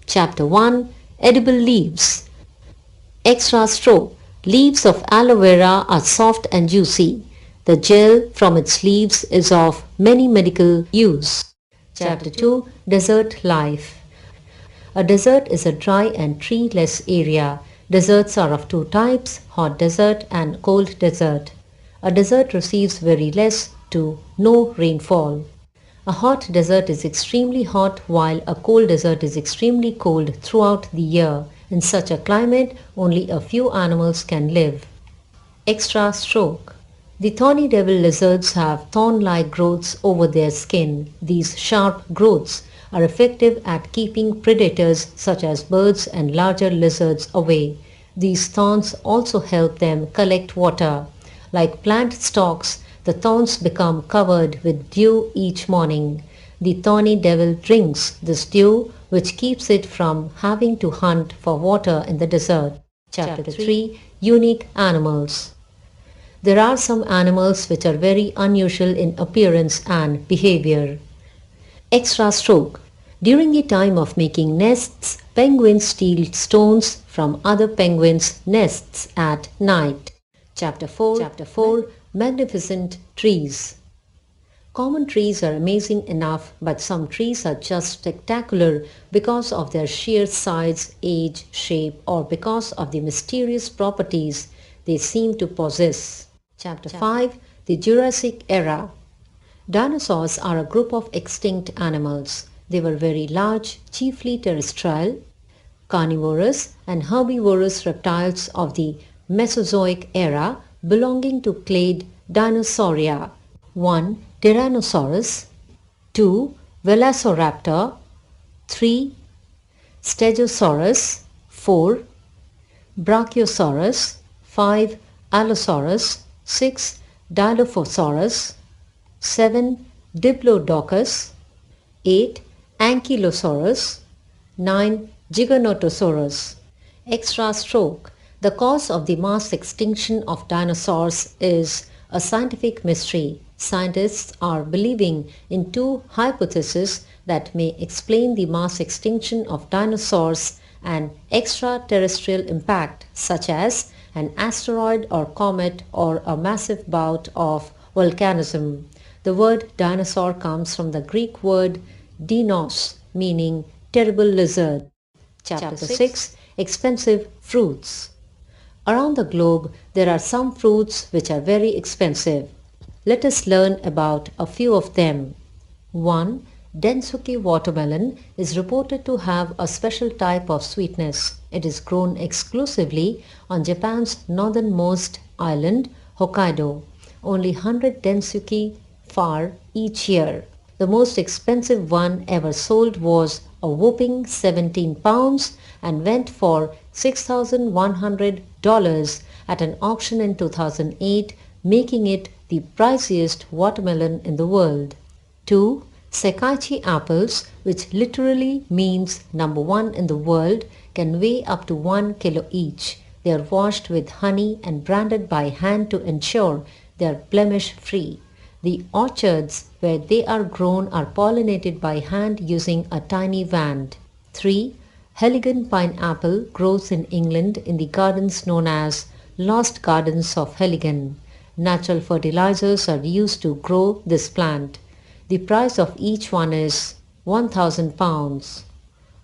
Chapter 1. Edible Leaves. Extra stroke. Leaves of aloe vera are soft and juicy. The gel from its leaves is of many medical use. Chapter 2. Desert Life. A desert is a dry and treeless area. Deserts are of two types, hot desert and cold desert. A desert receives very less to no rainfall. A hot desert is extremely hot while a cold desert is extremely cold throughout the year. In such a climate, only a few animals can live. Extra stroke. The thorny devil lizards have thorn-like growths over their skin. These sharp growths are effective at keeping predators such as birds and larger lizards away. These thorns also help them collect water. Like plant stalks, the thorns become covered with dew each morning. The thorny devil drinks this dew, which keeps it from having to hunt for water in the desert. Chapter 3. Unique Animals. There are some animals which are very unusual in appearance and behavior. Extra stroke. During the time of making nests, penguins steal stones from other penguins' nests at night. Chapter 4. Magnificent Trees. Common trees are amazing enough, but some trees are just spectacular because of their sheer size, age, shape, or because of the mysterious properties they seem to possess. Chapter 5. The Jurassic Era. Dinosaurs are a group of extinct animals. They were very large, chiefly terrestrial, carnivorous and herbivorous reptiles of the Mesozoic era belonging to clade Dinosauria. 1. Tyrannosaurus. 2. Velociraptor. 3. Stegosaurus. 4. Brachiosaurus. 5. Allosaurus. 6. Dilophosaurus. 7. Diplodocus. 8. Ankylosaurus. 9. Giganotosaurus. Extra stroke. The cause of the mass extinction of dinosaurs is a scientific mystery. Scientists are believing in two hypotheses that may explain the mass extinction of dinosaurs: an extraterrestrial impact such as an asteroid or comet or a massive bout of volcanism. The word dinosaur comes from the Greek word dinos, meaning terrible lizard. Chapter 6. Expensive Fruits. Around the globe, there are some fruits which are very expensive. Let us learn about a few of them. 1. Densuki watermelon is reported to have a special type of sweetness. It is grown exclusively on Japan's northernmost island, Hokkaido. Only 100 densuki far each year. The most expensive one ever sold was a whopping 17 pounds and went for $6,100 at an auction in 2008, making it the priciest watermelon in the world. 2. Sekaiichi apples, which literally means number one in the world, can weigh up to 1 kilo each. They are washed with honey and branded by hand to ensure they are blemish-free. The orchards where they are grown are pollinated by hand using a tiny wand. 3. Heligan pineapple grows in England in the gardens known as Lost Gardens of Heligan. Natural fertilizers are used to grow this plant. The price of each one is £1,000.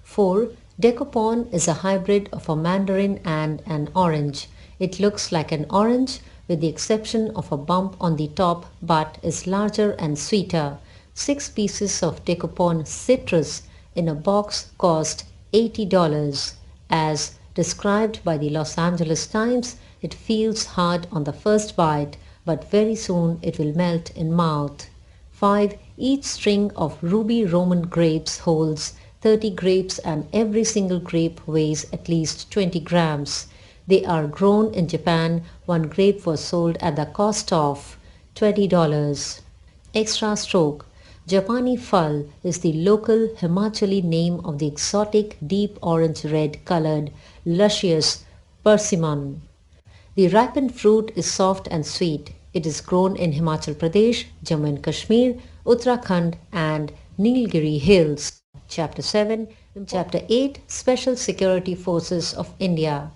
4. Decopon is a hybrid of a mandarin and an orange. It looks like an orange with the exception of a bump on the top, but is larger and sweeter. 6 pieces of Decopon citrus in a box cost $80. As described by the Los Angeles Times, it feels hard on the first bite, but very soon it will melt in mouth. 5. Each string of ruby Roman grapes holds 30 grapes and every single grape weighs at least 20 grams. They are grown in Japan. One grape was sold at the cost of $20. Extra stroke. Japani Phal is the local Himachali name of the exotic deep orange-red colored luscious persimmon. The ripened fruit is soft and sweet. It is grown in Himachal Pradesh, Jammu and Kashmir, Uttarakhand and Nilgiri Hills. Chapter 7. Chapter 8 Special Security Forces of India.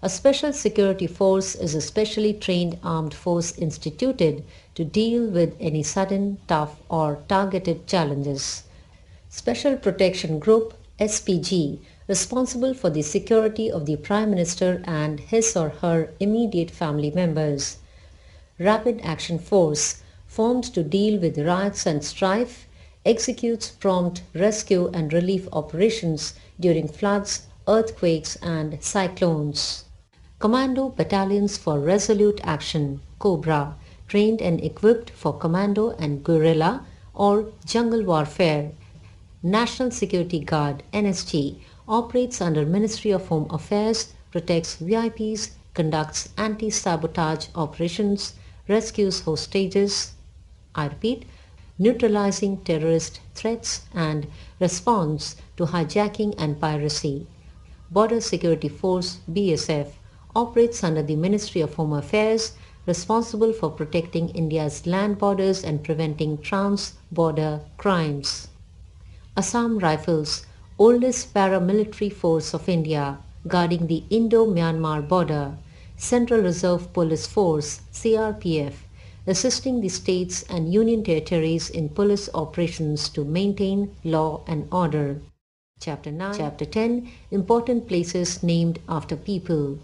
A special security force is a specially trained armed force instituted to deal with any sudden, tough or targeted challenges. Special Protection Group SPG, responsible for the security of the Prime Minister and his or her immediate family members. Rapid Action Force, formed to deal with riots and strife, executes prompt rescue and relief operations during floods, earthquakes and cyclones. Commando Battalions for Resolute Action COBRA, trained and equipped for commando and guerrilla or jungle warfare. National Security Guard NSG operates under Ministry of Home Affairs, protects VIPs, conducts anti-sabotage operations, rescues hostages, I repeat, neutralizing terrorist threats and responds to hijacking and piracy. Border Security Force BSF operates under the Ministry of Home Affairs, responsible for protecting India's land borders and preventing trans-border crimes. Assam Rifles, oldest paramilitary force of India, guarding the Indo-Myanmar border. Central Reserve Police Force CRPF, assisting the states and union territories in police operations to maintain law and order. Chapter 9. Chapter 10 Important Places Named After People.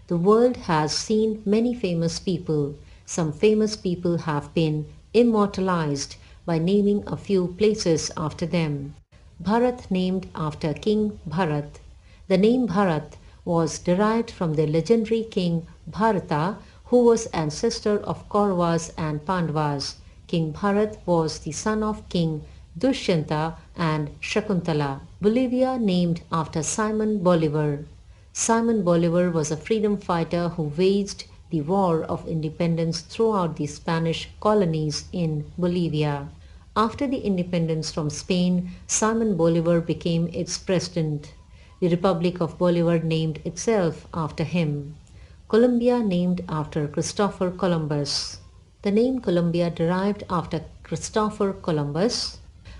The world has seen many famous people. Some famous people have been immortalized by naming a few places after them. Bharat, named after King Bharat. The name Bharat was derived from the legendary king Bharata, who was ancestor of Kauravas and Pandavas. King Bharat was the son of King Dushyanta and Shakuntala. Bolivia, named after Simon Bolivar. Simon Bolivar was a freedom fighter who waged the War of Independence throughout the Spanish colonies in Bolivia. After the independence from Spain, Simon Bolivar became its president. The Republic of Bolivar named itself after him. Colombia, named after Christopher Columbus. The name Colombia derived after Christopher Columbus.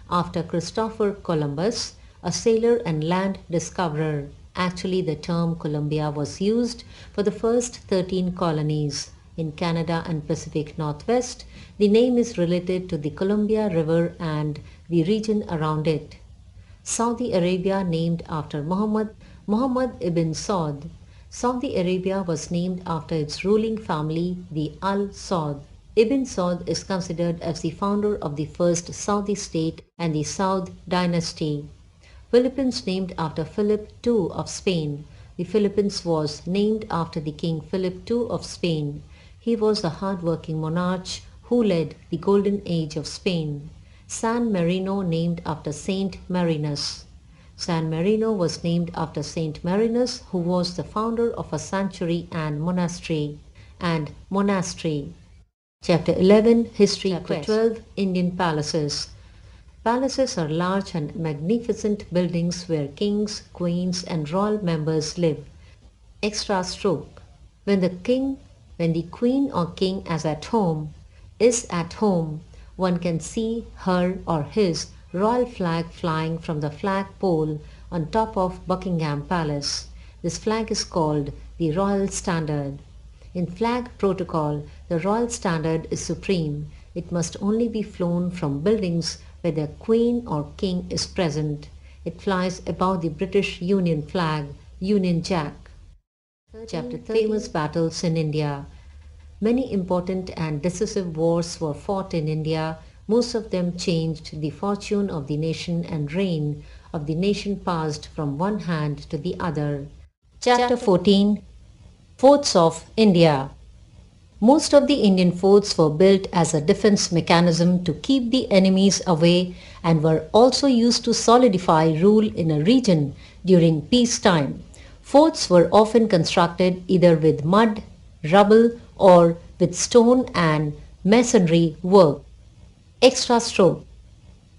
After Christopher Columbus, a sailor and land discoverer. Actually, the term Colombia was used for the first 13 colonies. In Canada and Pacific Northwest, the name is related to the Columbia River and the region around it. Saudi Arabia, named after Muhammad ibn Saud. Saudi Arabia was named after its ruling family, the Al Saud. Ibn Saud is considered as the founder of the first Saudi state and the Saud dynasty. Philippines, named after Philip II of Spain. The Philippines was named after the King Philip II of Spain. He was a hard-working monarch who led the golden age of Spain. San Marino, named after Saint Marinus. San Marino was named after Saint Marinus, who was the founder of a sanctuary and monastery. Chapter 11 History. Chapter 12 Indian Palaces. Palaces are large and magnificent buildings where kings, queens and royal members live. Extra stroke. When the queen or king is at home, one can see her or his royal flag flying from the flagpole on top of Buckingham Palace. This flag is called the Royal Standard. In flag protocol, the Royal Standard is supreme. It must only be flown from buildings where the Queen or King is present. It flies above the British Union flag, Union Jack. Chapter 13 Famous Battles in India. Many important and decisive wars were fought in India. Most of them changed the fortune of the nation and reign of the nation passed from one hand to the other. Chapter 14 Forts of India. Most of the Indian forts were built as a defense mechanism to keep the enemies away and were also used to solidify rule in a region during peacetime. Forts were often constructed either with mud, rubble or with stone and masonry work. Extra stroke.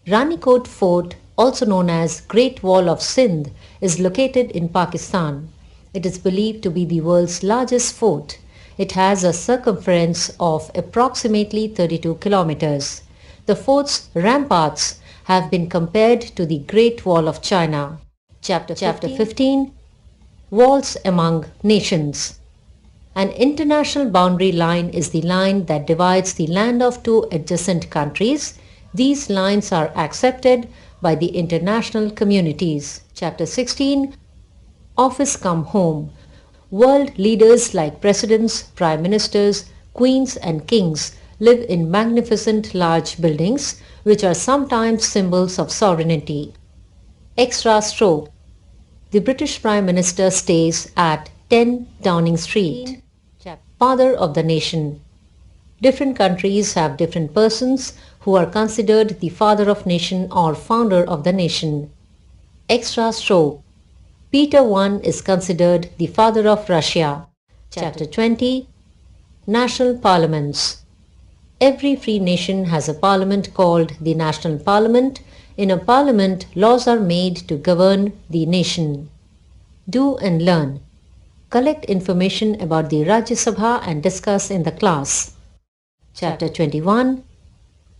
Ranikot Fort, also known as Great Wall of Sindh, is located in Pakistan. It is believed to be the world's largest fort. It has a circumference of approximately 32 kilometers. The fort's ramparts have been compared to the Great Wall of China. Chapter 15 Walls Among Nations. An international boundary line is the line that divides the land of two adjacent countries. These lines are accepted by the international communities. Chapter 16 Office-cum-Home. World leaders like presidents, prime ministers, queens and kings live in magnificent large buildings which are sometimes symbols of sovereignty. Extra stroke. The British Prime Minister stays at 10 Downing Street. Father of the nation. Different countries have different persons who are considered the father of nation or founder of the nation. Extra stroke. Peter I is considered the father of Russia. Chapter 20 National Parliaments. Every free nation has a parliament called the National Parliament. In a parliament, laws are made to govern the nation. Do and learn. Collect information about the Rajya Sabha and discuss in the class. Chapter 21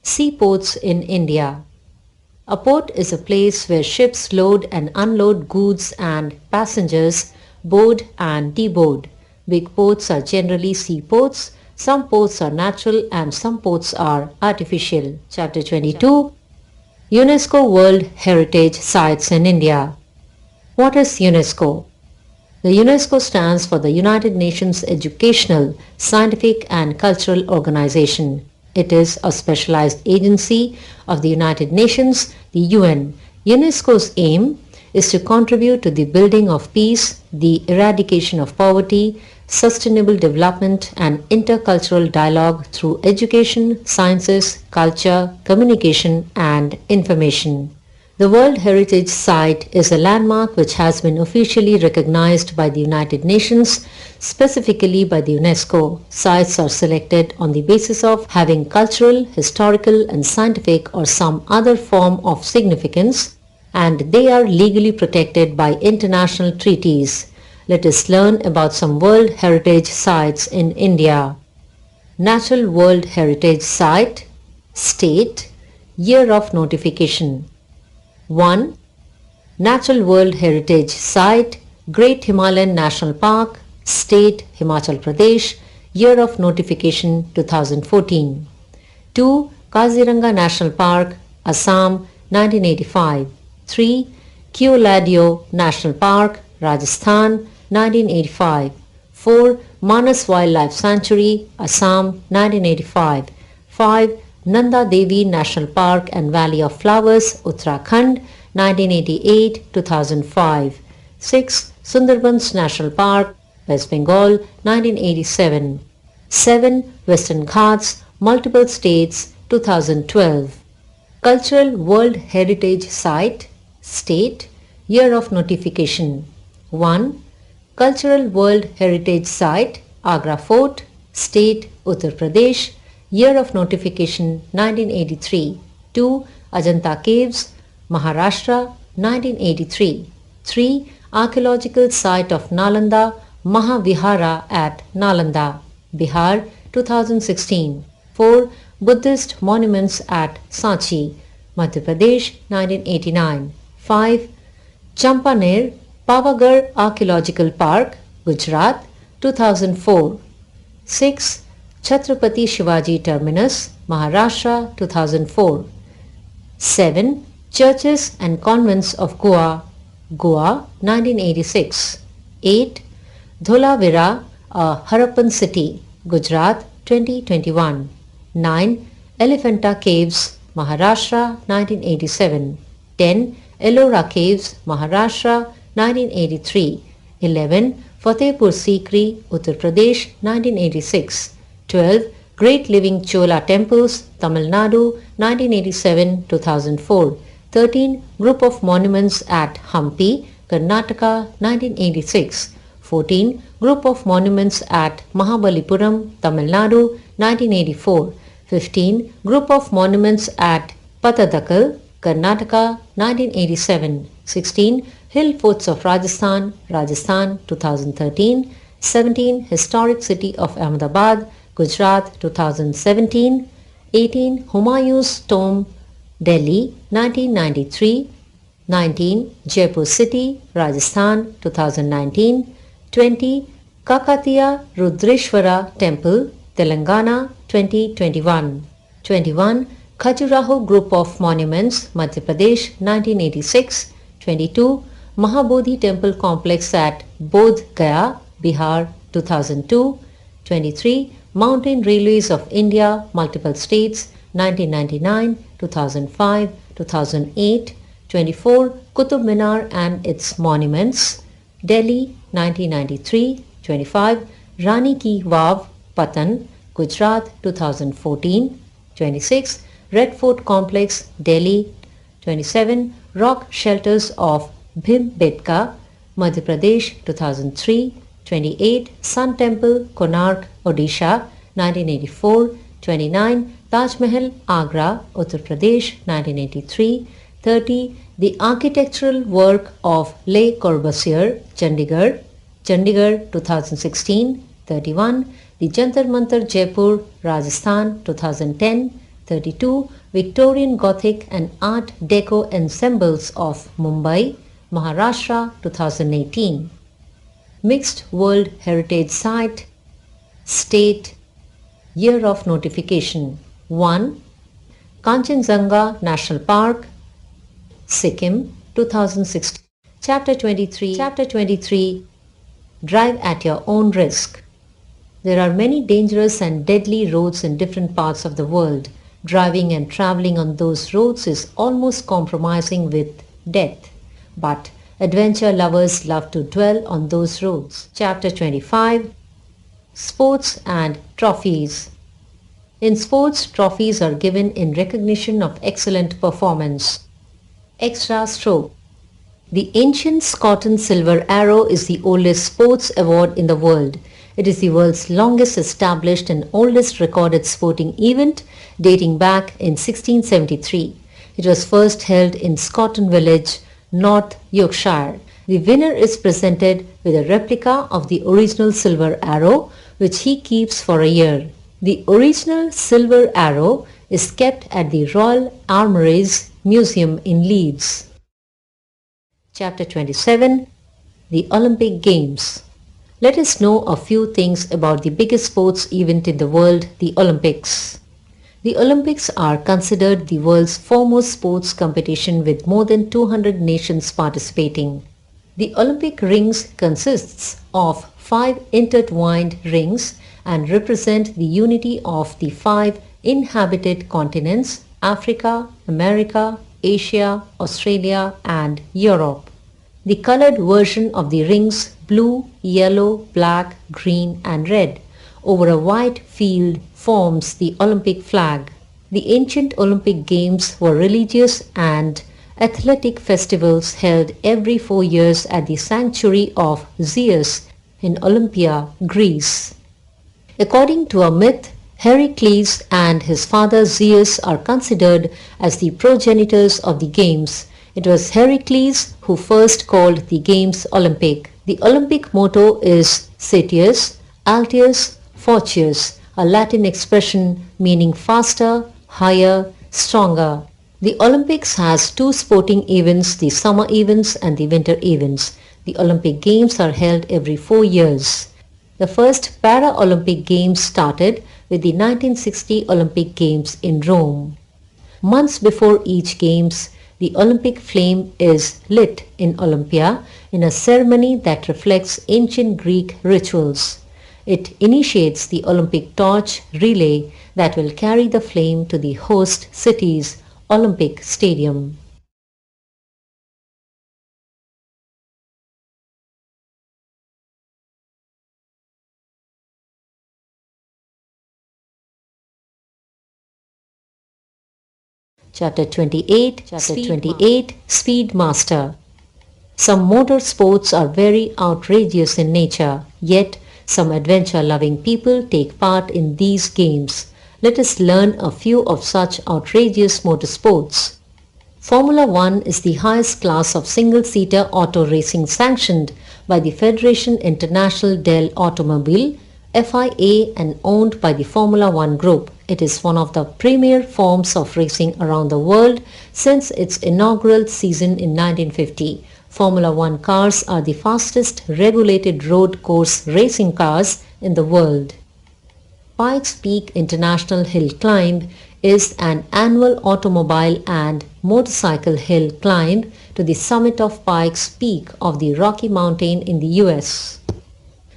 Seaports in India. A port is a place where ships load and unload goods and passengers, board and deboard. Big ports are generally seaports. Some ports are natural and some ports are artificial. Chapter 22 UNESCO World Heritage Sites in India. What is UNESCO? The UNESCO stands for the United Nations Educational, Scientific and Cultural Organization. It is a specialized agency of the United Nations, the UN. UNESCO's aim is to contribute to the building of peace, the eradication of poverty, sustainable development and intercultural dialogue through education, sciences, culture, communication and information. The World Heritage Site is a landmark which has been officially recognized by the United Nations, specifically by the UNESCO. Sites are selected on the basis of having cultural, historical and scientific or some other form of significance, and they are legally protected by international treaties. Let us learn about some World Heritage Sites in India. Natural World Heritage Site. State. Year of notification. 1. Natural World Heritage Site, Great Himalayan National Park, State, Himachal Pradesh, Year of Notification 2014. 2. Kaziranga National Park, Assam, 1985. 3. Keoladio National Park, Rajasthan, 1985. 4. Manas Wildlife Sanctuary, Assam, 1985. 5. Nanda Devi National Park and Valley of Flowers, Uttarakhand, 1988-2005. 6. Sundarbans National Park, West Bengal, 1987. 7. Western Ghats, Multiple States, 2012. Cultural World Heritage Site, State, Year of Notification. 1. Cultural World Heritage Site, Agra Fort, State, Uttar Pradesh, Year of Notification 1983. 2. Ajanta Caves, Maharashtra, 1983. 3. Archaeological Site of Nalanda, Mahavihara at Nalanda, Bihar, 2016. 4. Buddhist Monuments at Sanchi, Madhya Pradesh, 1989. 5. Champaner Pavagar Archaeological Park, Gujarat, 2004. 6. Chhatrapati Shivaji Terminus, Maharashtra, 2004. 7. Churches and Convents of Goa, Goa, 1986. 8. Dholavira, a Harappan city, Gujarat, 2021. 9. Elephanta Caves, Maharashtra, 1987. 10. Ellora Caves, Maharashtra, 1983. 11. Fatehpur Sikri, Uttar Pradesh, 1986. 12. Great Living Chola Temples, Tamil Nadu, 1987-2004. 13. Group of Monuments at Hampi, Karnataka, 1986. 14. Group of Monuments at Mahabalipuram, Tamil Nadu, 1984. 15. Group of Monuments at Patadakal, Karnataka, 1987. 16. Hill Forts of Rajasthan, Rajasthan, 2013. 17. Historic City of Ahmedabad, Gujarat, 2017. 18. Humayun's Tomb, Delhi 1993, 19 Jaipur City, Rajasthan 2019, 20 Kakatiya Rudreshwara Temple, Telangana 2021, 21 Khajuraho Group of Monuments, Madhya Pradesh 1986, 22 Mahabodhi Temple Complex at Bodh Gaya, Bihar 2002, 23 Mountain Railways of India, multiple states 1999, 2005, 2008, 24 Qutub Minar and its monuments, Delhi 1993, 25 Rani Ki Vav, Patan, Gujarat 2014, 26 Red Fort Complex, Delhi, 27 Rock Shelters of Bhimbetka, Madhya Pradesh 2003, 28 Sun Temple, Konark, Odisha 1984, 29 Taj Mahal, Agra, Uttar Pradesh 1983, 30 The architectural work of Le Corbusier, Chandigarh, 2016, 31 The Jantar Mantar, Jaipur, Rajasthan 2010, 32 Victorian Gothic and Art Deco ensembles of Mumbai, Maharashtra 2018. Mixed World Heritage Site, State, Year of Notification 1 Kanchenjunga National Park, Sikkim 2016. Chapter 23 Drive at your own risk. There are many dangerous and deadly roads in different parts of the world. Driving and traveling on those roads is almost compromising with death. But adventure lovers love to dwell on those roads. Chapter 25 Sports and Trophies. In sports, trophies are given in recognition of excellent performance. Extra stroke. The ancient Scotland silver arrow is the oldest sports award in the world. It is the world's longest established and oldest recorded sporting event, dating back in 1673. It was first held in Scotton Village, North Yorkshire. The winner is presented with a replica of the original silver arrow, which he keeps for a year. The original silver arrow is kept at the Royal Armouries Museum in Leeds. Chapter 27 The Olympic Games. Let us know a few things about the biggest sports event in the world, the Olympics. The Olympics are considered the world's foremost sports competition with more than 200 nations participating. The Olympic rings consists of 5 intertwined rings and represent the unity of the 5 inhabited continents: Africa, America, Asia, Australia and Europe. The colored version of the rings, blue, yellow, black, green and red, over a white field forms the Olympic flag. The ancient Olympic Games were religious and athletic festivals held every 4 years at the sanctuary of Zeus in Olympia, Greece. According to a myth, Heracles and his father Zeus are considered as the progenitors of the games. It was Heracles who first called the games Olympic. The Olympic motto is Citius, Altius, Fortius, a Latin expression meaning faster, higher, stronger. The Olympics has 2 sporting events, the summer events and the winter events. The Olympic Games are held every 4 years. The first Para-Olympic Games started with the 1960 Olympic Games in Rome. Months before each Games, the Olympic flame is lit in Olympia in a ceremony that reflects ancient Greek rituals. It initiates the Olympic torch relay that will carry the flame to the host city's Olympic Stadium. Chapter 28 Speed Master. Some motor sports are very outrageous in nature, yet some adventure-loving people take part in these games. Let us learn a few of such outrageous motorsports. Formula One is the highest class of single-seater auto racing sanctioned by the Fédération Internationale de l'Automobile, FIA, and owned by the Formula One Group, It is one of the premier forms of racing around the world since its inaugural season in 1950. Formula One cars are the fastest regulated road course racing cars in the world. Pikes Peak International Hill Climb is an annual automobile and motorcycle hill climb to the summit of Pikes Peak of the Rocky Mountain in the US.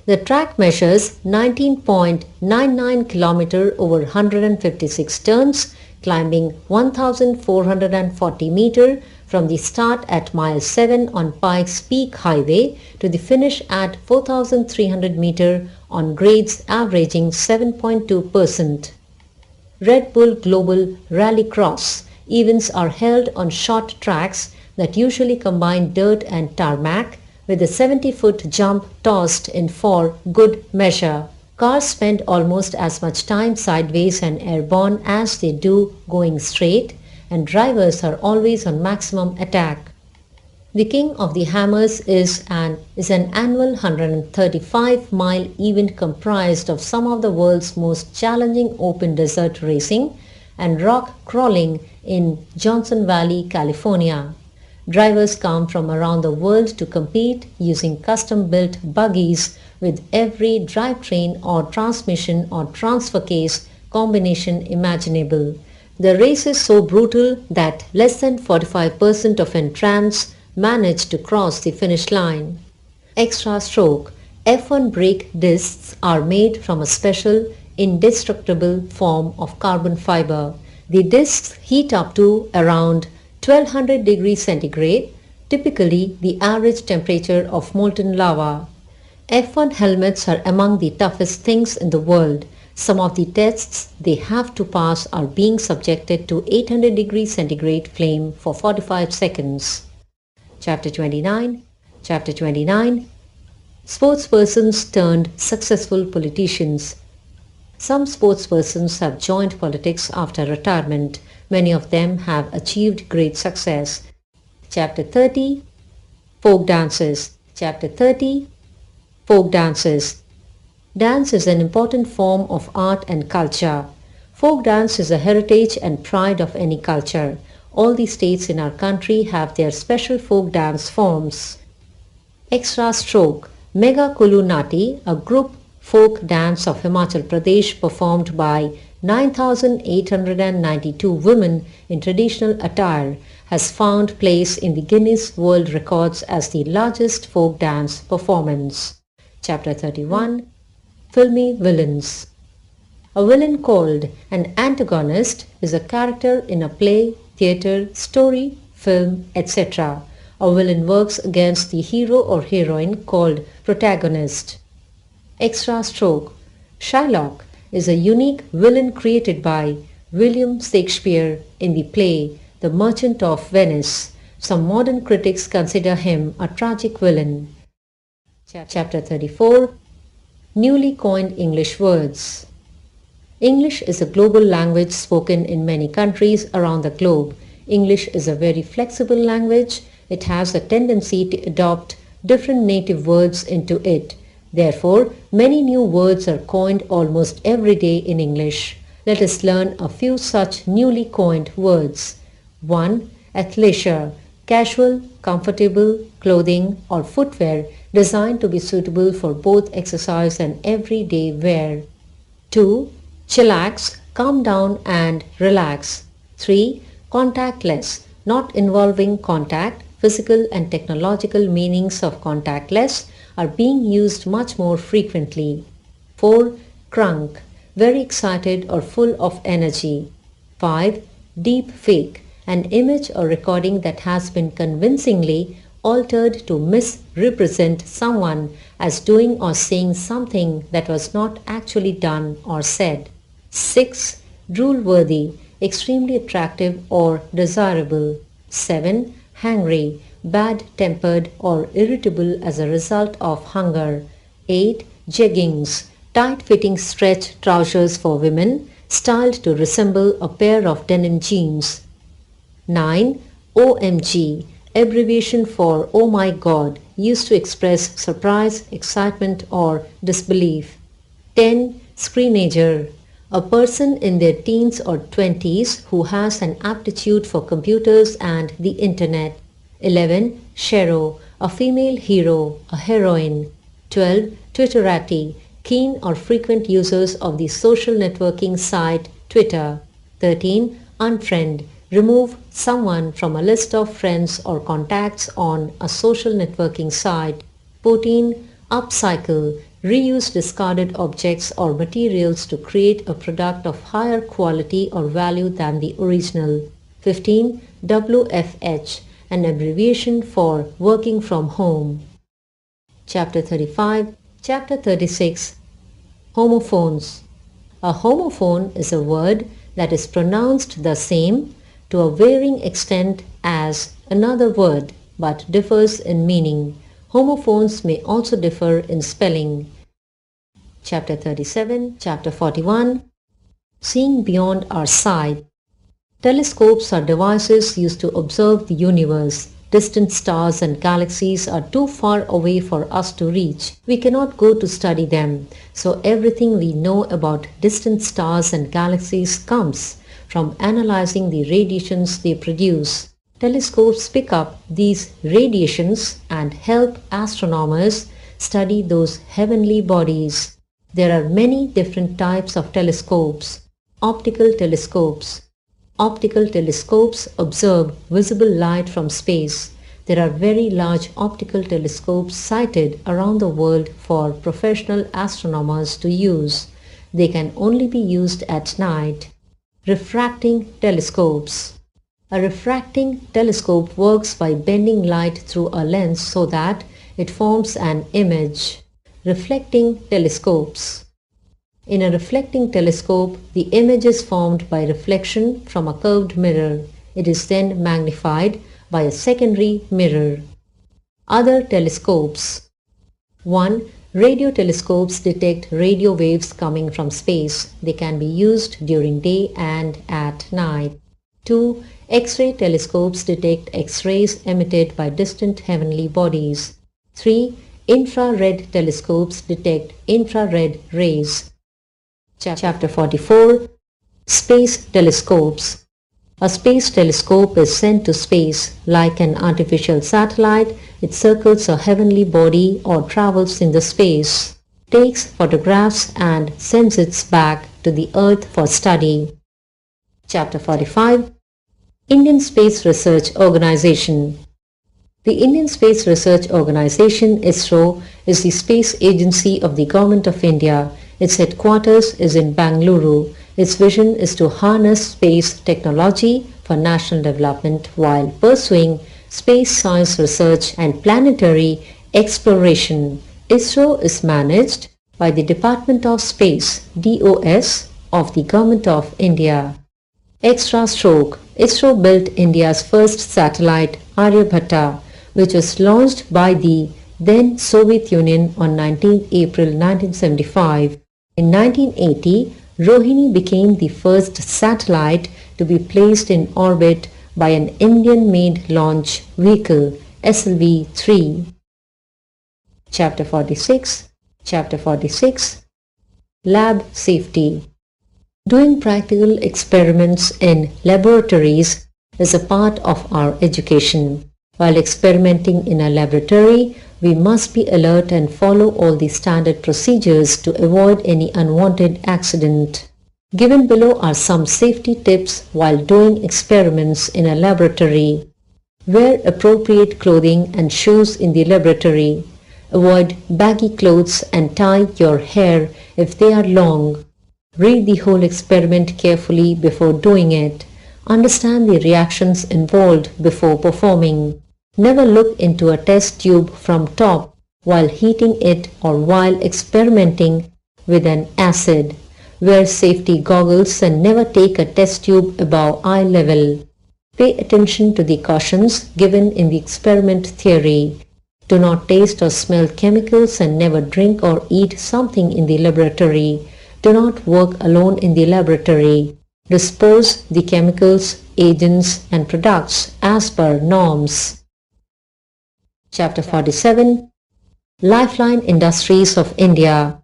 The track measures 19.99 km over 156 turns, climbing 1,440 meter from the start at mile 7 on Pikes Peak Highway to the finish at 4,300 meter on grades averaging 7.2%. Red Bull Global Rallycross events are held on short tracks that usually combine dirt and tarmac, with a 70-foot jump tossed in for good measure. Cars spend almost as much time sideways and airborne as they do going straight, and drivers are always on maximum attack. The King of the Hammers is an annual 135-mile event comprised of some of the world's most challenging open desert racing and rock crawling in Johnson Valley, California. Drivers come from around the world to compete using custom-built buggies with every drivetrain or transmission or transfer case combination imaginable. The race is so brutal that less than 45% of entrants manage to cross the finish line. Extra stroke. F1 brake discs are made from a special, indestructible form of carbon fiber. The discs heat up to around 1200 degrees centigrade, typically the average temperature of molten lava. F1 helmets are among the toughest things in the world. Some of the tests they have to pass are being subjected to 800 degrees centigrade flame for 45 seconds. Chapter 29. Sportspersons turned successful politicians. Some sportspersons have joined politics after retirement. Many of them have achieved great success. Chapter 30. Folk dances. Dance is an important form of art and culture. Folk dance is a heritage and pride of any culture. All the states in our country have their special folk dance forms. Extra stroke. Mega Kulu Nati, a group folk dance of Himachal Pradesh performed by 9,892 women in traditional attire, has found place in the Guinness World Records as the largest folk dance performance. Chapter 31. Filmy Villains. A villain called an antagonist is a character in a play, theatre, story, film, etc. A villain works against the hero or heroine called protagonist. Extra stroke. Shylock is a unique villain created by William Shakespeare in the play The Merchant of Venice. Some modern critics consider him a tragic villain. Chapter 34. Newly coined English words. English is a global language spoken in many countries around the globe. English is a very flexible language. It has a tendency to adopt different native words into it. Therefore, many new words are coined almost every day in English. Let us learn a few such newly coined words. 1. Athleisure. Casual, comfortable clothing or footwear designed to be suitable for both exercise and everyday wear. 2. Chillax. Calm down and relax. 3. Contactless. Not involving contact. Physical and technological meanings of contactless are being used much more frequently. 4. Crunk. Very excited or full of energy. 5. Deep fake. An image or recording that has been convincingly altered to misrepresent someone as doing or saying something that was not actually done or said. 6. Drool-worthy. Extremely attractive or desirable. 7. Hangry. Bad-tempered or irritable as a result of hunger. 8. Jeggings. Tight-fitting stretch trousers for women, styled to resemble a pair of denim jeans. 9. OMG. Abbreviation for Oh My God, used to express surprise, excitement or disbelief. 10. Screenager. A person in their teens or 20s who has an aptitude for computers and the internet. 11. Shero, a female hero, a heroine. 12. Twitterati, keen or frequent users of the social networking site Twitter. 13. Unfriend, remove someone from a list of friends or contacts on a social networking site. 14. Upcycle, reuse discarded objects or materials to create a product of higher quality or value than the original. 15. WFH, an abbreviation for working from home. Chapter 35. Chapter 36. Homophones. A homophone is a word that is pronounced the same to a varying extent as another word but differs in meaning. Homophones may also differ in spelling. Chapter 37. Chapter 41. Seeing beyond our sight. Telescopes are devices used to observe the universe. Distant stars and galaxies are too far away for us to reach. We cannot go to study them, so everything we know about distant stars and galaxies comes from analyzing the radiations they produce. Telescopes pick up these radiations and help astronomers study those heavenly bodies. There are many different types of telescopes. Optical telescopes. Optical telescopes observe visible light from space. There are very large optical telescopes sited around the world for professional astronomers to use. They can only be used at night. Refracting telescopes. A refracting telescope works by bending light through a lens so that it forms an image. Reflecting telescopes. In a reflecting telescope, the image is formed by reflection from a curved mirror. It is then magnified by a secondary mirror. Other telescopes. 1. Radio telescopes detect radio waves coming from space. They can be used during day and at night. 2. X-ray telescopes detect X-rays emitted by distant heavenly bodies. 3. Infrared telescopes detect infrared rays. Chapter 44. Space telescopes. A space telescope is sent to space. Like an artificial satellite, it circles a heavenly body or travels in the space, takes photographs and sends it back to the Earth for study. Chapter 45. Indian Space Research Organization. The Indian Space Research Organization (ISRO) is the space agency of the Government of India. Its headquarters is in Bangalore. Its vision is to harness space technology for national development while pursuing space science research and planetary exploration. ISRO is managed by the Department of Space (DOS) of the Government of India. Extra stroke. ISRO built India's first satellite, Aryabhatta, which was launched by the then Soviet Union on 19 April 1975. In 1980, Rohini became the first satellite to be placed in orbit by an Indian-made launch vehicle, SLV-3. Chapter 46. Chapter 46. Lab Safety. Doing practical experiments in laboratories is a part of our education. While experimenting in a laboratory, we must be alert and follow all the standard procedures to avoid any unwanted accident. Given below are some safety tips while doing experiments in a laboratory. Wear appropriate clothing and shoes in the laboratory. Avoid baggy clothes and tie your hair if they are long. Read the whole experiment carefully before doing it. Understand the reactions involved before performing. Never look into a test tube from top while heating it or while experimenting with an acid. Wear safety goggles and never take a test tube above eye level. Pay attention to the cautions given in the experiment theory. Do not taste or smell chemicals and never drink or eat something in the laboratory. Do not work alone in the laboratory. Dispose the chemicals, agents and products as per norms. Chapter 47. Lifeline Industries of India.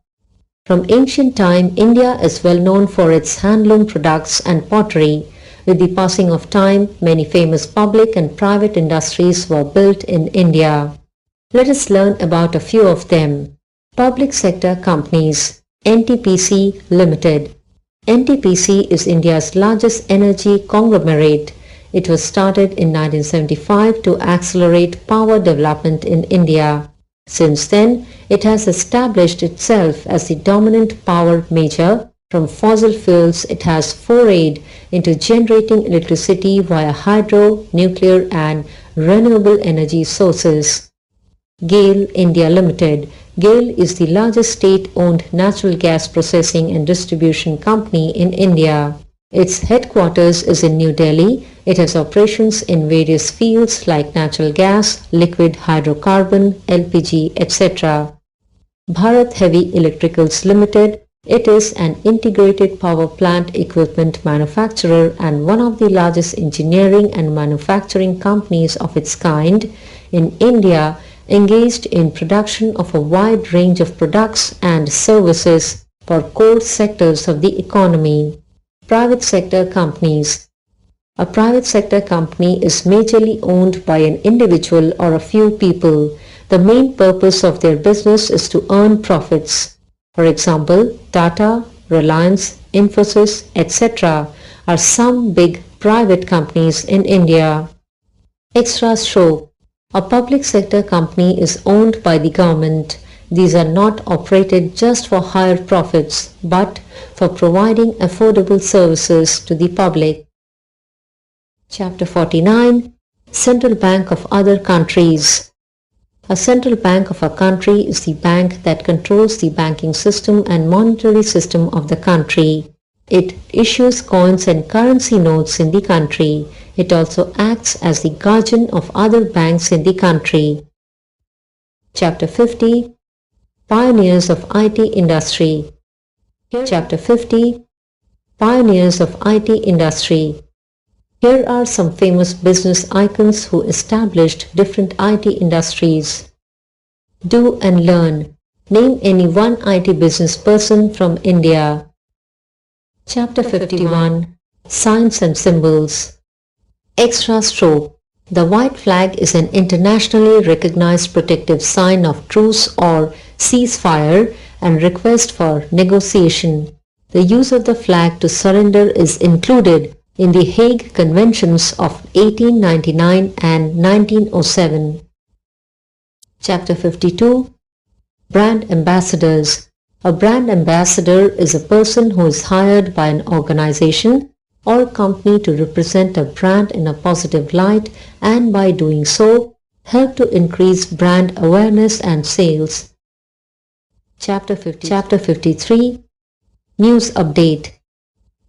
From ancient time, India is well known for its handloom products and pottery. With the passing of time, many famous public and private industries were built in India. Let us learn about a few of them. Public sector companies. NTPC Limited. NTPC is India's largest energy conglomerate. It was started in 1975 to accelerate power development in India. Since then, it has established itself as the dominant power major. From fossil fuels, it has forayed into generating electricity via hydro, nuclear and renewable energy sources. GAIL India Limited. GAIL is the largest state-owned natural gas processing and distribution company in India. Its headquarters is in New Delhi. It has operations in various fields like natural gas, liquid hydrocarbon, LPG, etc. Bharat Heavy Electricals Limited. It is an integrated power plant equipment manufacturer and one of the largest engineering and manufacturing companies of its kind in India, engaged in production of a wide range of products and services for core sectors of the economy. Private sector companies. A private sector company is majorly owned by an individual or a few people. The main purpose of their business is to earn profits. For example, Tata, Reliance, Infosys, etc. are some big private companies in India. Extra Stroke. A public sector company is owned by the government. These are not operated just for higher profits, but for providing affordable services to the public. Chapter 49. Central Bank of Other Countries. A central bank of a country is the bank that controls the banking system and monetary system of the country. It issues coins and currency notes in the country. It also acts as the guardian of other banks in the country. Chapter 50. Pioneers of IT Industry. Chapter 50. Pioneers of IT Industry. Here are some famous business icons who established different IT industries. Do and learn. Name any one IT business person from India. Chapter 51. Signs and Symbols. Extra Stroke. The white flag is an internationally recognized protective sign of truce or ceasefire and request for negotiation. The use of the flag to surrender is included in the Hague Conventions of 1899 and 1907. Chapter 52. Brand Ambassadors. A brand ambassador is a person who is hired by an organization or company to represent a brand in a positive light and by doing so, help to increase brand awareness and sales. Chapter 53. News Update.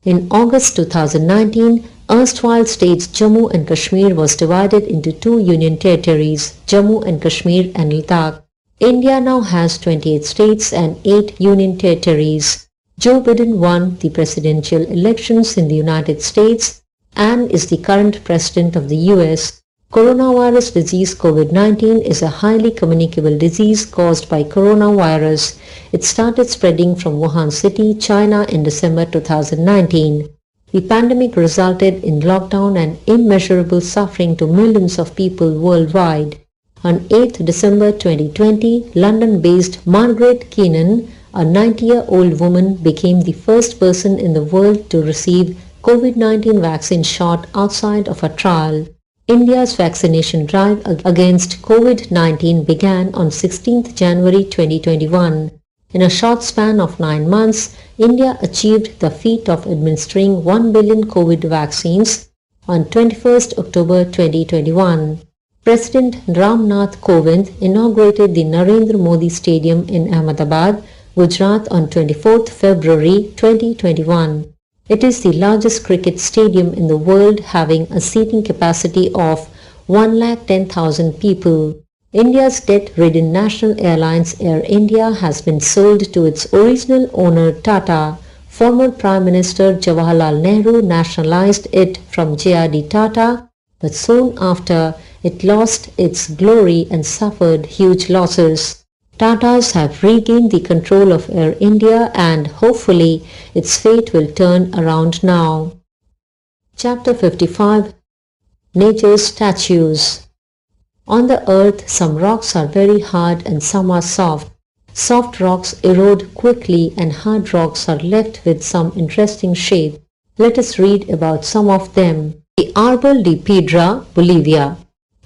In August 2019, erstwhile states Jammu and Kashmir was divided into two union territories, Jammu and Kashmir and Ladakh. India now has 28 states and 8 union territories. Joe Biden won the presidential elections in the United States and is the current president of the US. Coronavirus disease COVID-19 is a highly communicable disease caused by coronavirus. It started spreading from Wuhan City, China in December 2019. The pandemic resulted in lockdown and immeasurable suffering to millions of people worldwide. On 8 December 2020, London-based Margaret Keenan, a 90-year-old woman, became the first person in the world to receive COVID-19 vaccine shot outside of a trial. India's vaccination drive against COVID-19 began on 16 January 2021. In a short span of 9 months, India achieved the feat of administering 1 billion COVID vaccines on 21 October 2021. President Ram Nath Kovind inaugurated the Narendra Modi Stadium in Ahmedabad, Gujarat on 24 February 2021. It is the largest cricket stadium in the world, having a seating capacity of 110,000 people. India's debt-ridden national airlines Air India has been sold to its original owner Tata. Former Prime Minister Jawaharlal Nehru nationalized it from J.R.D. Tata, but soon after it lost its glory and suffered huge losses. Tatas have regained the control of Air India and hopefully its fate will turn around now. Chapter 55. Nature's Statues. On the earth, some rocks are very hard and some are soft. Soft rocks erode quickly and hard rocks are left with some interesting shape. Let us read about some of them. The Arbol de Piedra, Bolivia.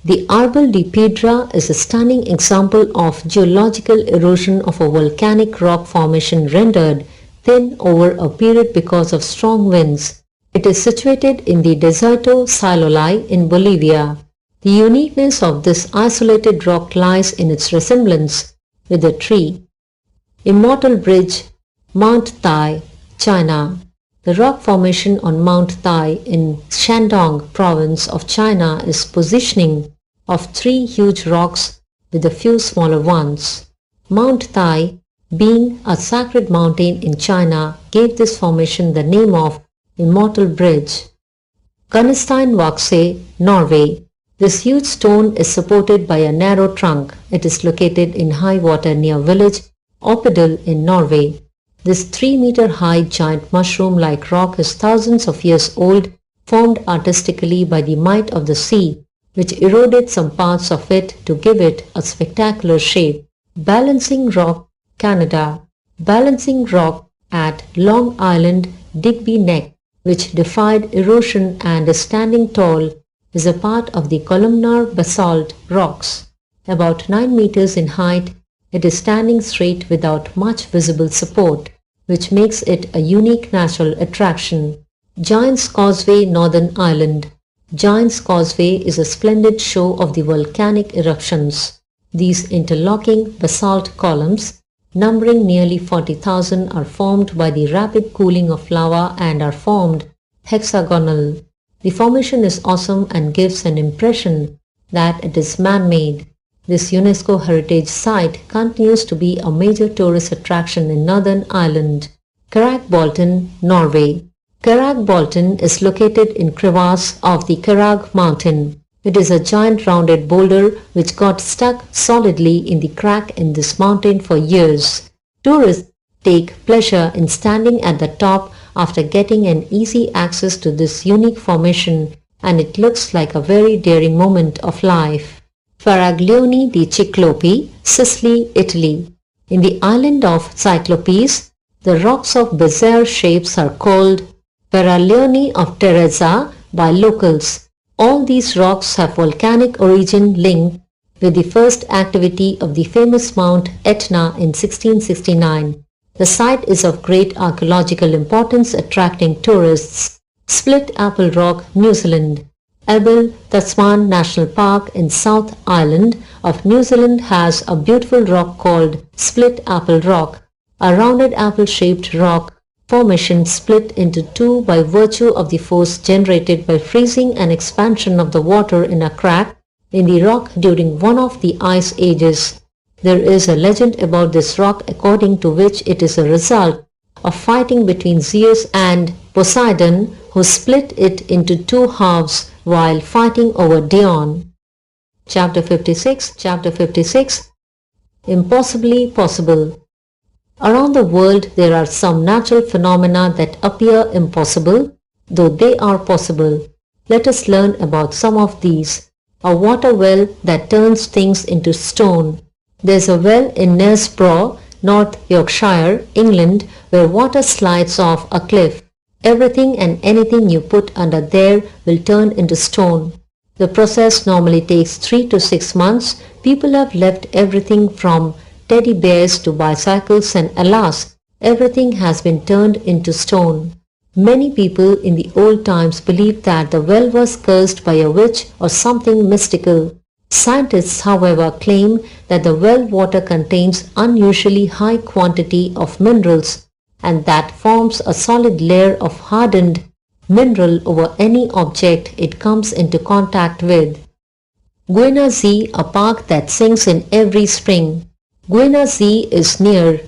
The Arbol de Piedra is a stunning example of geological erosion of a volcanic rock formation rendered thin over a period because of strong winds. It is situated in the Deserto Silolai in Bolivia. The uniqueness of this isolated rock lies in its resemblance with a tree. Immortal Bridge, Mount Thai, China. The rock formation on Mount Thai in Shandong province of China is positioning of three huge rocks with a few smaller ones. Mount Thai, being a sacred mountain in China, gave this formation the name of Immortal Bridge. Gunstein Vakse, Norway. This huge stone is supported by a narrow trunk. It is located in high water near village Oppedal in Norway. This 3-meter high giant mushroom-like rock is thousands of years old, formed artistically by the might of the sea, which eroded some parts of it to give it a spectacular shape. Balancing Rock, Canada. Balancing Rock at Long Island, Digby Neck, which defied erosion and is standing tall, is a part of the columnar basalt rocks. About 9 meters in height, it is standing straight without much visible support, which makes it a unique natural attraction. Giant's Causeway, Northern Ireland. Giant's Causeway is a splendid show of the volcanic eruptions. These interlocking basalt columns, numbering nearly 40,000, are formed by the rapid cooling of lava and are formed hexagonal. The formation is awesome and gives an impression that it is man-made. This UNESCO heritage site continues to be a major tourist attraction in Northern Ireland. Carragbolton, Norway. Carragbolton is located in crevasse of the Carrag mountain. It is a giant rounded boulder which got stuck solidly in the crack in this mountain for years. Tourists take pleasure in standing at the top after getting an easy access to this unique formation, and it looks like a very daring moment of life. Faraglioni di Ciclopi, Sicily, Italy. In the island of Cyclopes, the rocks of bizarre shapes are called Faraglioni of Teresa by locals. All these rocks have volcanic origin linked with the first activity of the famous Mount Etna in 1669. The site is of great archaeological importance, attracting tourists. Split Apple Rock, New Zealand. Abel Tasman National Park in South Island of New Zealand has a beautiful rock called Split Apple Rock, a rounded apple-shaped rock formation split into two by virtue of the force generated by freezing and expansion of the water in a crack in the rock during one of the ice ages. There is a legend about this rock according to which it is a result of fighting between Zeus and Poseidon, who split it into two halves while fighting over Dion. Chapter 56. Impossibly possible. Around the world there are some natural phenomena that appear impossible, though they are possible. Let us learn about some of these. A water well that turns things into stone. There's a well in Knaresborough, North Yorkshire, England, where water slides off a cliff. Everything and anything you put under there will turn into stone. The process normally takes 3 to 6 months. People have left everything from teddy bears to bicycles, and alas, everything has been turned into stone. Many people in the old times believed that the well was cursed by a witch or something mystical. Scientists, however, claim that the well water contains unusually high quantity of minerals and that forms a solid layer of hardened mineral over any object it comes into contact with. Guina See, a park that sings in every spring. Guina See is near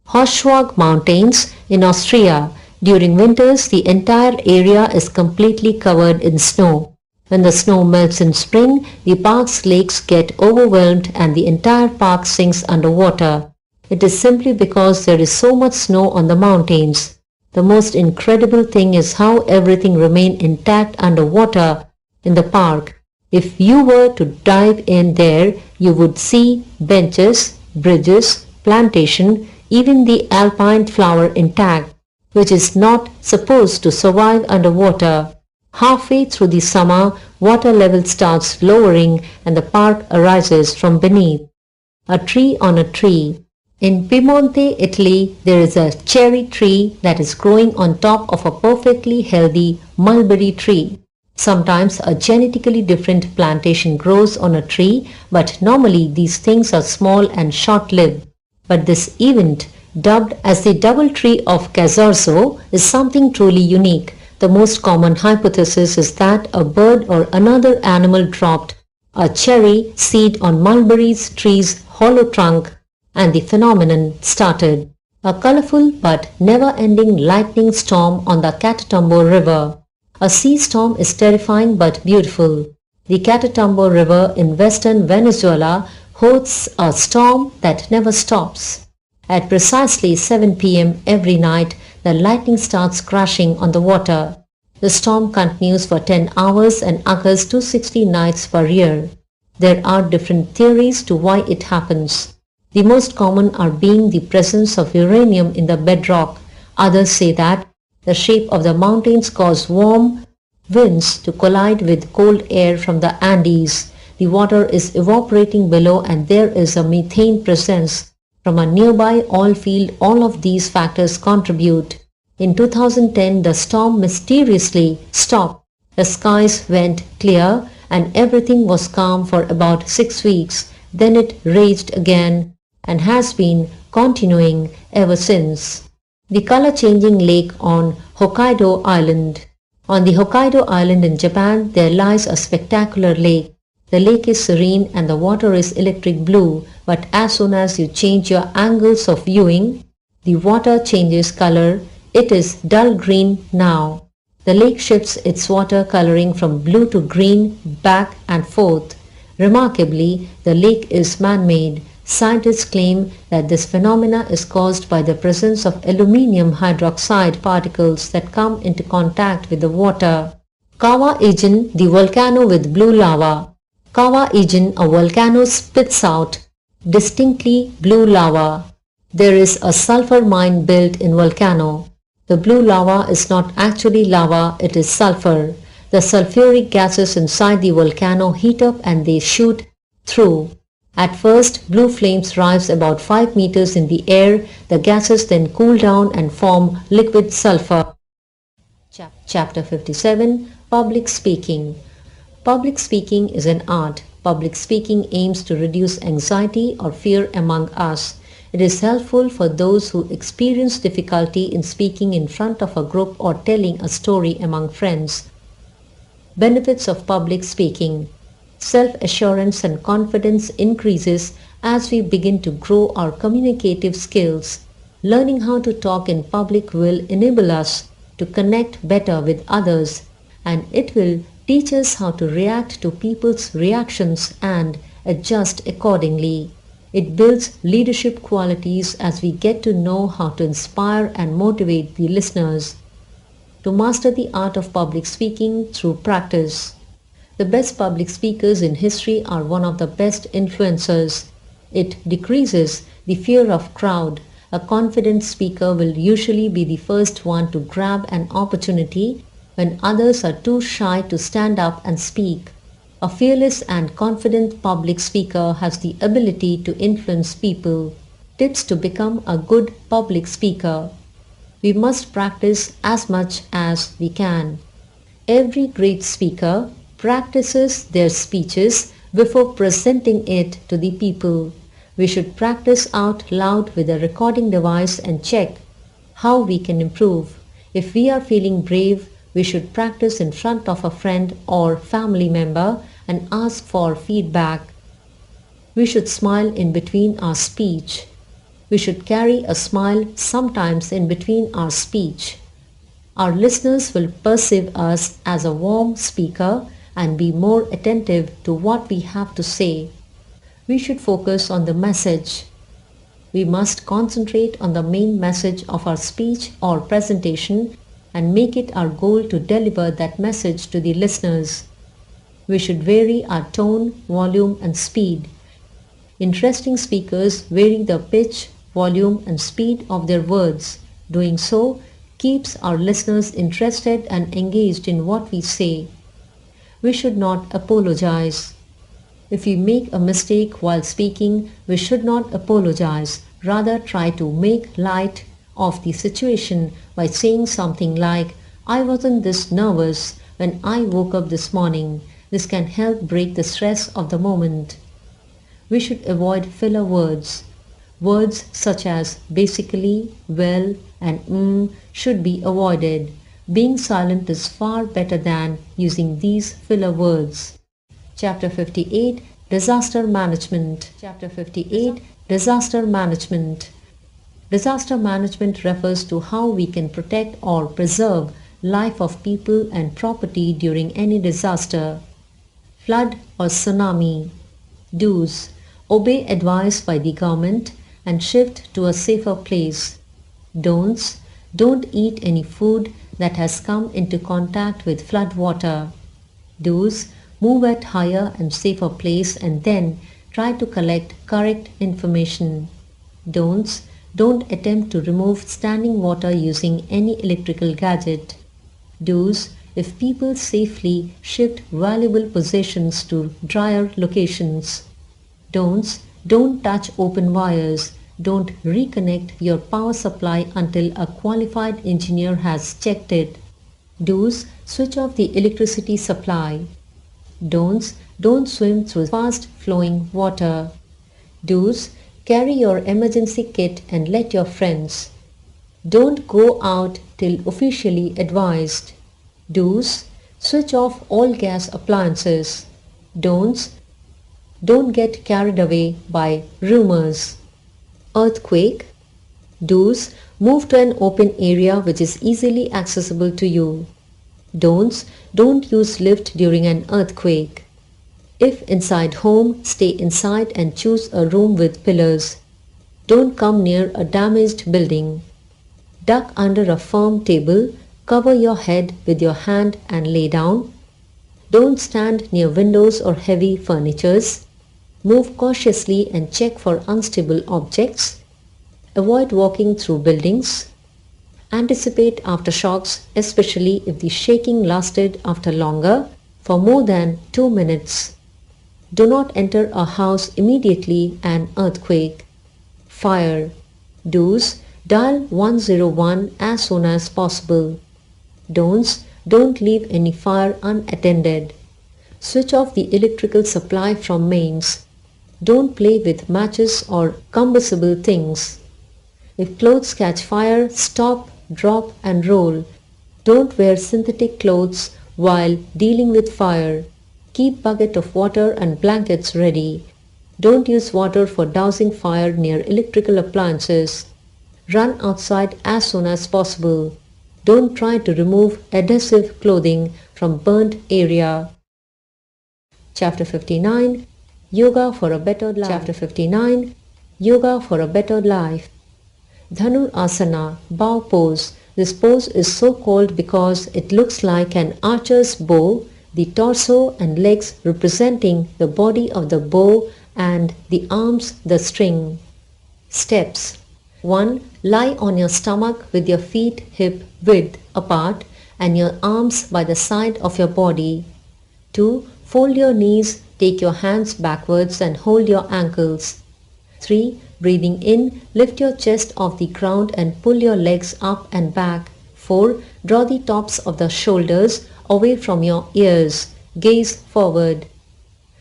Hochschwang Mountains in Austria. During winters, the entire area is completely covered in snow. When the snow melts in spring, the park's lakes get overwhelmed and the entire park sinks underwater. It is simply because there is so much snow on the mountains. The most incredible thing is how everything remains intact underwater in the park. If you were to dive in there, you would see benches, bridges, plantation, even the alpine flower intact, which is not supposed to survive underwater. Halfway through the summer, water level starts lowering and the park arises from beneath. A tree on a tree. In Piemonte, Italy, there is a cherry tree that is growing on top of a perfectly healthy mulberry tree. Sometimes a genetically different plantation grows on a tree, but normally these things are small and short-lived. But this event, dubbed as the Doubletree of Casarzo, is something truly unique. The most common hypothesis is that a bird or another animal dropped a cherry seed on mulberry tree's hollow trunk and the phenomenon started. A colorful but never-ending lightning storm on the Catatumbo River. A sea storm is terrifying but beautiful. The Catatumbo River in western Venezuela hosts a storm that never stops. At precisely 7 p.m. every night, the lightning starts crashing on the water. The storm continues for 10 hours and occurs 260 nights per year. There are different theories to why it happens. The most common are being the presence of uranium in the bedrock. Others say that the shape of the mountains cause warm winds to collide with cold air from the Andes. The water is evaporating below and there is a methane presence from a nearby oil field. All of these factors contribute. In 2010, the storm mysteriously stopped. The skies went clear and everything was calm for about 6 weeks. Then it raged again and has been continuing ever since. The color-changing lake on Hokkaido Island. On the Hokkaido Island in Japan, there lies a spectacular lake. The lake is serene and the water is electric blue, but as soon as you change your angles of viewing, the water changes color. It is dull green now. The lake shifts its water coloring from blue to green back and forth. Remarkably, the lake is man-made. Scientists claim that this phenomena is caused by the presence of aluminum hydroxide particles that come into contact with the water. Kawa-Ijen, the volcano with blue lava. Kawa-Ijen, a volcano, spits out distinctly blue lava. There is a sulfur mine built in volcano. The blue lava is not actually lava, it is sulfur. The sulfuric gases inside the volcano heat up and they shoot through. At first, blue flames rise about 5 meters in the air. The gases then cool down and form liquid sulfur. Chapter 57. Public Speaking. Public speaking is an art. Public speaking aims to reduce anxiety or fear among us. It is helpful for those who experience difficulty in speaking in front of a group or telling a story among friends. Benefits of public speaking. Self-assurance and confidence increases as we begin to grow our communicative skills. Learning how to talk in public will enable us to connect better with others, and it will teach us how to react to people's reactions and adjust accordingly. It builds leadership qualities as we get to know how to inspire and motivate the listeners. To master the art of public speaking through practice. The best public speakers in history are one of the best influencers. It decreases the fear of crowd. A confident speaker will usually be the first one to grab an opportunity when others are too shy to stand up and speak. A fearless and confident public speaker has the ability to influence people. Tips to become a good public speaker. We must practice as much as we can. Every great speaker practices their speeches before presenting it to the people. We should practice out loud with a recording device and check how we can improve. If we are feeling brave, we should practice in front of a friend or family member and ask for feedback. We should smile in between our speech. We should carry a smile sometimes in between our speech. Our listeners will perceive us as a warm speaker and be more attentive to what we have to say. We should focus on the message. We must concentrate on the main message of our speech or presentation and make it our goal to deliver that message to the listeners. We should vary our tone, volume, and speed. Interesting speakers vary the pitch, volume, and speed of their words. Doing so keeps our listeners interested and engaged in what we say. We should not apologize. If we make a mistake while speaking, we should not apologize. Rather, try to make light of the situation by saying something like, "I wasn't this nervous when I woke up this morning." This can help break the stress of the moment. We should avoid filler words. Words such as basically, well, and should be avoided. Being silent is far better than using these filler words. Chapter 58, Disaster Management. Chapter 58, Disaster Management. Disaster management refers to how we can protect or preserve life of people and property during any disaster. Flood or tsunami. Do's: obey advice by the government and shift to a safer place. Don'ts: don't eat any food that has come into contact with flood water. Do's: move at higher and safer place and then try to collect correct information. Don'ts: don't attempt to remove standing water using any electrical gadget. Do's: if people safely shift valuable possessions to drier locations. Don'ts: don't touch open wires. Don't reconnect your power supply until a qualified engineer has checked it. Do's: switch off the electricity supply. Don'ts: don't swim through fast flowing water. Do's: carry your emergency kit and let your friends. Don't go out till officially advised. Do's: switch off all gas appliances. Don'ts: don't get carried away by rumors. Earthquake. Do's: move to an open area which is easily accessible to you. Don'ts: don't use lift during an earthquake. If inside home, stay inside and choose a room with pillars. Don't come near a damaged building. Duck under a firm table. Cover your head with your hand and lay down. Don't stand near windows or heavy furnitures. Move cautiously and check for unstable objects. Avoid walking through buildings. Anticipate aftershocks, especially if the shaking lasted after longer, for more than 2 minutes. Do not enter a house immediately an earthquake. Fire. Do's: dial 101 as soon as possible. Don'ts: don't leave any fire unattended. Switch off the electrical supply from mains. Don't play with matches or combustible things. If clothes catch fire, stop, drop and roll. Don't wear synthetic clothes while dealing with fire. Keep bucket of water and blankets ready. Don't use water for dousing fire near electrical appliances. Run outside as soon as possible. Don't try to remove adhesive clothing from burnt area. Chapter 59, Yoga for a Better Life. Chapter 59, Yoga for a Better Life. Dhanurasana, bow pose. This pose is so called because it looks like an archer's bow, the torso and legs representing the body of the bow and the arms the string. Steps. 1. Lie on your stomach with your feet hip width apart and your arms by the side of your body. 2. Fold your knees, take your hands backwards and hold your ankles. 3. Breathing in, lift your chest off the ground and pull your legs up and back. 4. Draw the tops of the shoulders away from your ears. Gaze forward.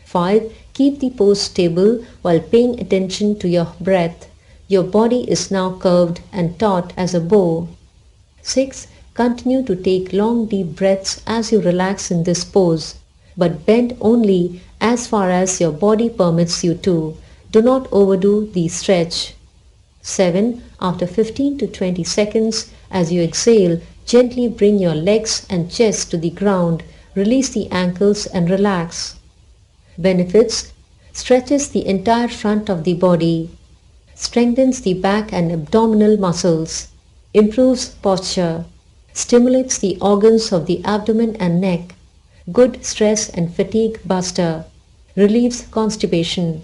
5. Keep the pose stable while paying attention to your breath. Your body is now curved and taut as a bow. 6. Continue to take long deep breaths as you relax in this pose, but bend only as far as your body permits you to. Do not overdo the stretch. 7. After 15 to 20 seconds, as you exhale, gently bring your legs and chest to the ground. Release the ankles and relax. Benefits: stretches the entire front of the body, strengthens the back and abdominal muscles, improves posture, stimulates the organs of the abdomen and neck, good stress and fatigue buster, relieves constipation.